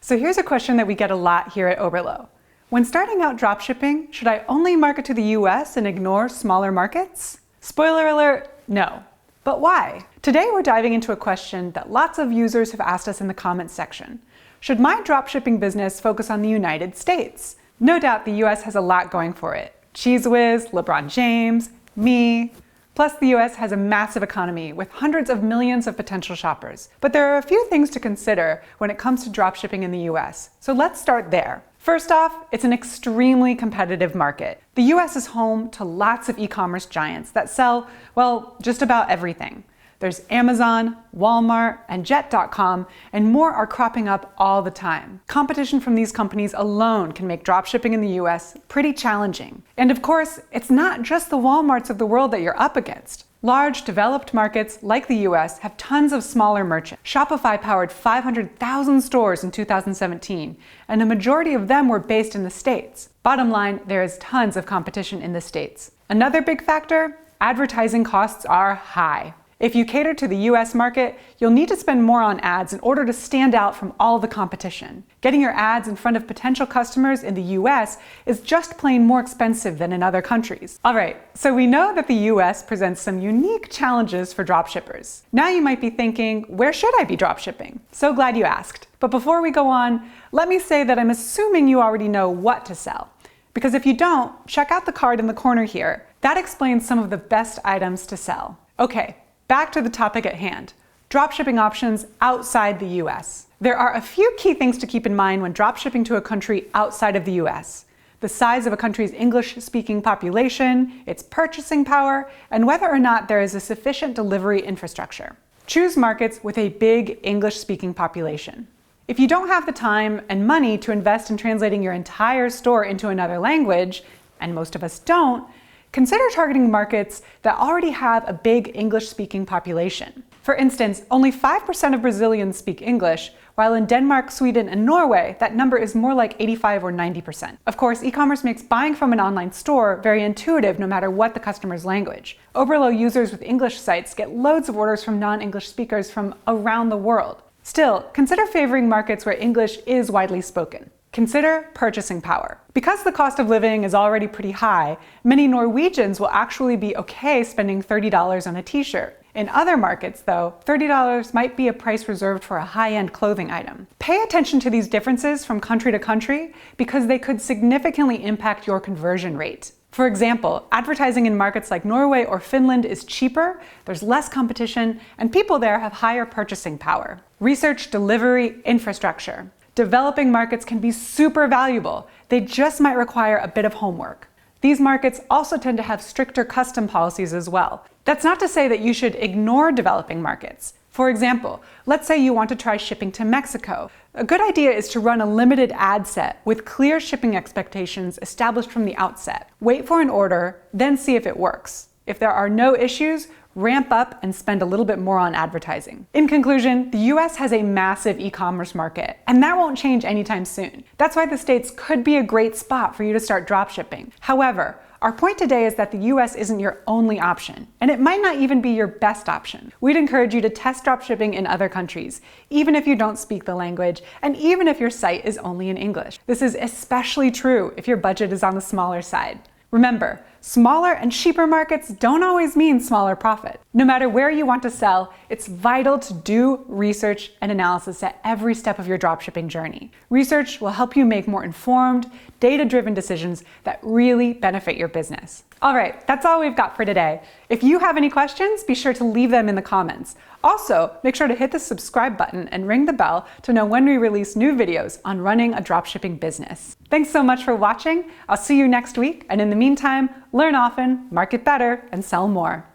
So here's a question that we get a lot here at Oberlo. When starting out dropshipping, should I only market to the US and ignore smaller markets? Spoiler alert, no. But why? Today we're diving into a question that lots of users have asked us in the comments section. Should my dropshipping business focus on the United States? No doubt the US has a lot going for it. Cheese Whiz, LeBron James, me. Plus the US has a massive economy with hundreds of millions of potential shoppers. But there are a few things to consider when it comes to dropshipping in the US. So let's start there. First off, it's an extremely competitive market. The US is home to lots of e-commerce giants that sell, well, just about everything. There's Amazon, Walmart, and Jet.com, and more are cropping up all the time. Competition from these companies alone can make dropshipping in the US pretty challenging. And of course, it's not just the Walmarts of the world that you're up against. Large, developed markets like the US have tons of smaller merchants. Shopify powered 500,000 stores in 2017, and a majority of them were based in the States. Bottom line, there is tons of competition in the States. Another big factor, advertising costs are high. If you cater to the US market, you'll need to spend more on ads in order to stand out from all the competition. Getting your ads in front of potential customers in the US is just plain more expensive than in other countries. Alright, so we know that the US presents some unique challenges for dropshippers. Now you might be thinking, where should I be dropshipping? So glad you asked. But before we go on, let me say that I'm assuming you already know what to sell. Because if you don't, check out the card in the corner here. That explains some of the best items to sell. Okay. Back to the topic at hand, dropshipping options outside the US. There are a few key things to keep in mind when dropshipping to a country outside of the US. The size of a country's English-speaking population, its purchasing power, and whether or not there is a sufficient delivery infrastructure. Choose markets with a big English-speaking population. If you don't have the time and money to invest in translating your entire store into another language, and most of us don't, consider targeting markets that already have a big English-speaking population. For instance, only 5% of Brazilians speak English, while in Denmark, Sweden, and Norway, that number is more like 85 or 90%. Of course, e-commerce makes buying from an online store very intuitive no matter what the customer's language. Oberlo users with English sites get loads of orders from non-English speakers from around the world. Still, consider favoring markets where English is widely spoken. Consider purchasing power. Because the cost of living is already pretty high, many Norwegians will actually be okay spending $30 on a t-shirt. In other markets, though, $30 might be a price reserved for a high-end clothing item. Pay attention to these differences from country to country because they could significantly impact your conversion rate. For example, advertising in markets like Norway or Finland is cheaper, there's less competition, and people there have higher purchasing power. Research delivery infrastructure. Developing markets can be super valuable. They just might require a bit of homework. These markets also tend to have stricter custom policies as well. That's not to say that you should ignore developing markets. For example, let's say you want to try shipping to Mexico. A good idea is to run a limited ad set with clear shipping expectations established from the outset. Wait for an order, then see if it works. If there are no issues, ramp up and spend a little bit more on advertising. In conclusion, the US has a massive e-commerce market, and that won't change anytime soon. That's why the States could be a great spot for you to start dropshipping. However, our point today is that the US isn't your only option, and it might not even be your best option. We'd encourage you to test dropshipping in other countries, even if you don't speak the language, and even if your site is only in English. This is especially true if your budget is on the smaller side. Remember, smaller and cheaper markets don't always mean smaller profit. No matter where you want to sell, it's vital to do research and analysis at every step of your dropshipping journey. Research will help you make more informed, data-driven decisions that really benefit your business. All right, that's all we've got for today. If you have any questions, be sure to leave them in the comments. Also, make sure to hit the subscribe button and ring the bell to know when we release new videos on running a dropshipping business. Thanks so much for watching. I'll see you next week, and in the meantime, learn often, market better, and sell more.